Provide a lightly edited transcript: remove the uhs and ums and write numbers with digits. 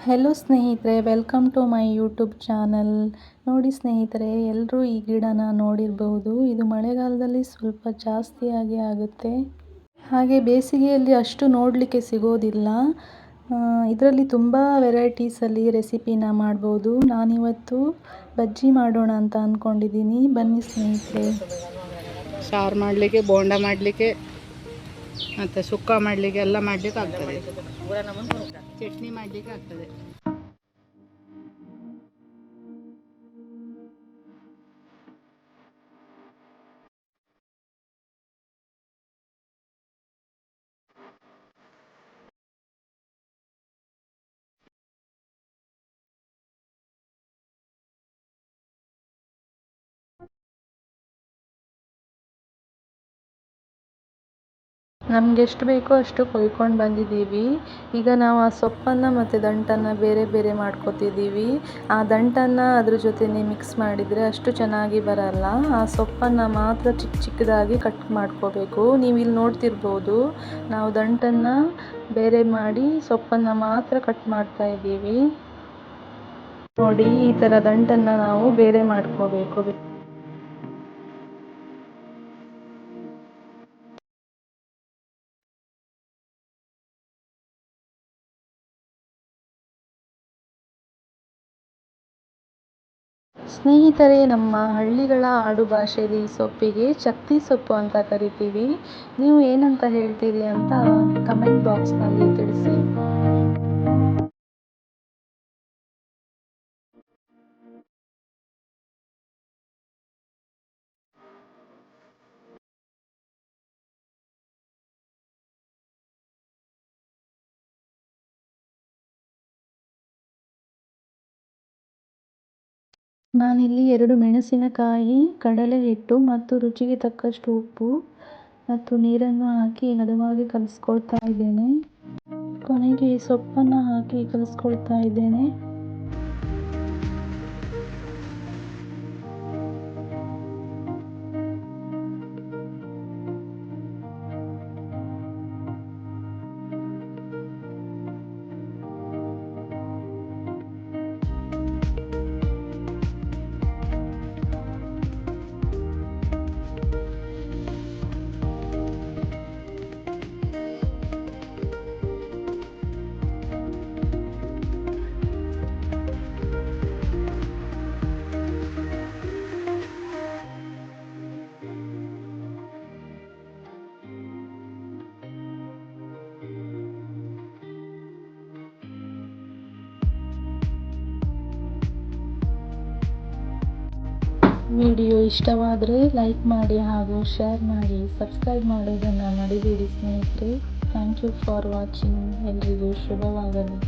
Hello ಸ್ನೇಹಿತರೆ, welcome to my YouTube channel. ನೋಡಿ ಸ್ನೇಹಿತರೆ, ಎಲ್ಲರೂ ಈ ಗಿಡನ ನೋಡಿರಬಹುದು. ಇದು ಮಳೆಗಾಲದಲ್ಲಿ ಸ್ವಲ್ಪ ಜಾಸ್ತಿಯಾಗಿ ಆಗುತ್ತೆ, ಹಾಗೆ ಬೇಸಿಗೆಯಲ್ಲಿ ಅಷ್ಟು ನೋಡಲಿಕ್ಕೆ ಸಿಗೋದಿಲ್ಲ. ಇದರಲ್ಲಿ ತುಂಬ ವೆರೈಟೀಸಲ್ಲಿ ರೆಸಿಪಿನ ಮಾಡ್ಬೋದು. ನಾನಿವತ್ತು ಬಜ್ಜಿ ಮಾಡೋಣ ಅಂತ ಅಂದ್ಕೊಂಡಿದ್ದೀನಿ. ಬನ್ನಿ ಸ್ನೇಹಿತರೆ. ಸಾರು ಮಾಡಲಿಕ್ಕೆ, ಬೋಂಡ ಮಾಡಲಿಕ್ಕೆ ಮತ್ತು ಸುಕ್ಕ ಮಾಡಲಿಕ್ಕೆ ಎಲ್ಲ ಮಾಡಲಿಕ್ಕೆ ಆಗ್ತದೆ. ಚಟ್ನಿ ಮಾಡಲಿಕ್ಕೆ ಆಗ್ತದೆ. ನಮ್ಗೆ ಎಷ್ಟು ಬೇಕೋ ಅಷ್ಟು ಕೊಯ್ಕೊಂಡು ಬಂದಿದ್ದೀವಿ. ಈಗ ನಾವು ಆ ಸೊಪ್ಪನ್ನು ಮತ್ತು ದಂಟನ್ನು ಬೇರೆ ಬೇರೆ ಮಾಡ್ಕೊತಿದ್ದೀವಿ. ಆ ದಂಟನ್ನು ಅದ್ರ ಜೊತೆನೇ ಮಿಕ್ಸ್ ಮಾಡಿದರೆ ಅಷ್ಟು ಚೆನ್ನಾಗಿ ಬರಲ್ಲ. ಆ ಸೊಪ್ಪನ್ನು ಮಾತ್ರ ಚಿಕ್ಕ ಚಿಕ್ಕದಾಗಿ ಕಟ್ ಮಾಡ್ಕೋಬೇಕು. ನೀವು ಇಲ್ಲಿ ನೋಡ್ತಿರ್ಬೋದು, ನಾವು ದಂಟನ್ನು ಬೇರೆ ಮಾಡಿ ಸೊಪ್ಪನ್ನು ಮಾತ್ರ ಕಟ್ ಮಾಡ್ತಾ ಇದ್ದೀವಿ. ನೋಡಿ, ಈ ಥರ ದಂಟನ್ನು ನಾವು ಬೇರೆ ಮಾಡ್ಕೋಬೇಕು. ಸ್ನೇಹಿತರೆ, ನಮ್ಮ ಹಳ್ಳಿಗಳ ಆಡು ಭಾಷೆಯಲ್ಲಿ ಈ ಸೊಪ್ಪಿಗೆ ಚಕ್ತಿ ಸೊಪ್ಪು ಅಂತ ಕರಿತೀವಿ. ನೀವು ಏನಂತ ಹೇಳ್ತೀರಿ ಅಂತ ಕಮೆಂಟ್ ಬಾಕ್ಸ್ನಲ್ಲಿ ತಿಳಿಸಿ. ನಾನಿಲ್ಲಿ 2 ಮೆಣಸಿನಕಾಯಿ, ಕಡಲೆ ಹಿಟ್ಟು ಮತ್ತು ರುಚಿಗೆ ತಕ್ಕಷ್ಟು ಉಪ್ಪು ಮತ್ತು ನೀರನ್ನು ಹಾಕಿ ಹದವಾಗಿ ಕಲಿಸ್ಕೊಳ್ತಾ ಇದ್ದೇನೆ. ಕೊನೆಗೆ ಈ ಸೊಪ್ಪನ್ನು ಹಾಕಿ ಕಲಿಸ್ಕೊಳ್ತಾ ಇದ್ದೇನೆ. ವಿಡಿಯೋ ಇಷ್ಟವಾದರೆ ಲೈಕ್ ಮಾಡಿ ಹಾಗೂ ಶೇರ್ ಮಾಡಿ. ಸಬ್ಸ್ಕ್ರೈಬ್ ಮಾಡೋದನ್ನು ಮರಿಬೇಡಿ ಸ್ನೇಹಿತರೆ. Thank you for watching. ಎಲ್ರಿಗೂ ಶುಭವಾಗಲಿ.